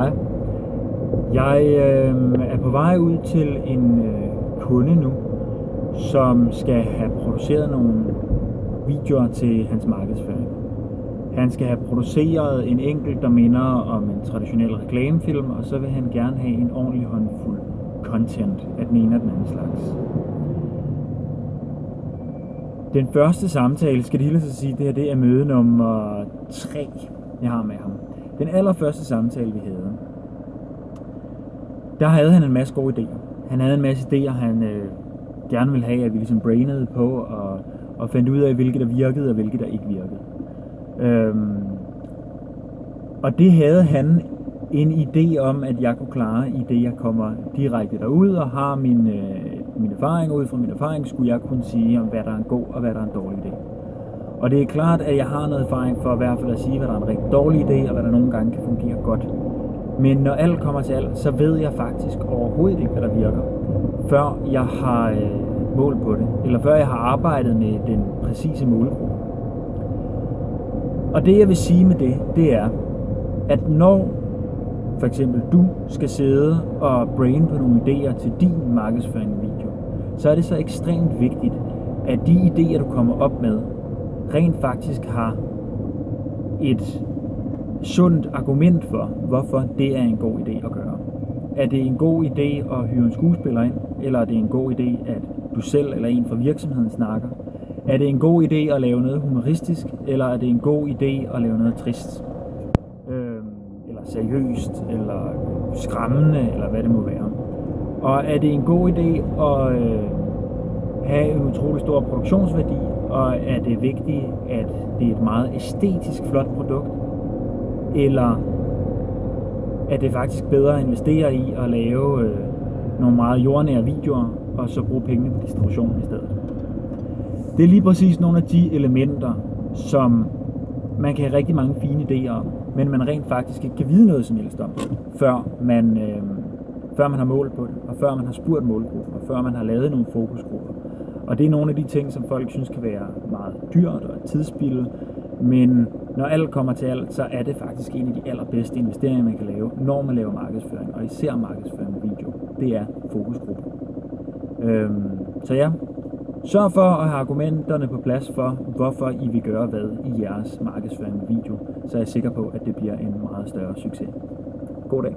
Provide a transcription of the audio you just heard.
Hej. Jeg er på vej ud til en kunde nu, som skal have produceret nogle videoer til hans markedsføring. Han skal have produceret en enkelt, der minder om en traditionel reklamefilm, og så vil han gerne have en ordentlig håndfuld content af den ene og den anden slags. Den første samtale, skal det hele sig sige, det er møde nummer 3, jeg har med ham. Den allerførste samtale, vi havde, der havde han en masse gode idéer. Han havde en masse idéer, han gerne ville have, at vi ligesom brainede på og fandt ud af, hvilke der virkede og hvilke der ikke virkede. Og det havde han en idé om, at jeg kunne klare i det, jeg kommer direkte derud og har min erfaring. Ud fra min erfaring skulle jeg kunne sige, om hvad der er en god og hvad der er en dårlig idé. Og det er klart, at jeg har noget erfaring for i hvert fald at sige, hvad der er en rigtig dårlig idé, og hvad der nogle gange kan fungere godt. Men når alt kommer til alt, så ved jeg faktisk overhovedet ikke, hvad der virker, før jeg har mål på det, eller før jeg har arbejdet med den præcise målgruppe. Og det jeg vil sige med det er, at når for eksempel du skal sidde og brain på nogle idéer til din markedsføringsvideo, så er det så ekstremt vigtigt, at de idéer du kommer op med, rent faktisk har et sundt argument for, hvorfor det er en god idé at gøre. Er det en god idé at hyre en skuespiller ind, eller er det en god idé, at du selv eller en fra virksomheden snakker? Er det en god idé at lave noget humoristisk, eller er det en god idé at lave noget trist? Eller seriøst, eller skræmmende, eller hvad det må være. Og er det en god idé at have en utrolig stor produktionsværdi, og er det vigtigt, at det er et meget æstetisk flot produkt? Eller er det faktisk bedre at investere i at lave nogle meget jordnære videoer, og så bruge pengene på distribution i stedet? Det er lige præcis nogle af de elementer, som man kan have rigtig mange fine idéer om, men man rent faktisk ikke kan vide noget som helst om, før man har målt på det, og før man har spurgt målgruppen, og før man har lavet nogle fokusgrupper. Og det er nogle af de ting, som folk synes kan være meget dyrt og tidsspilde, men når alt kommer til alt, så er det faktisk en af de allerbedste investeringer, man kan lave, når man laver markedsføring, og især markedsføring med video. Det er fokusgrupper. Så ja, sørg for at have argumenterne på plads for, hvorfor I vil gøre hvad i jeres markedsføring med video, så er jeg sikker på, at det bliver en meget større succes. God dag.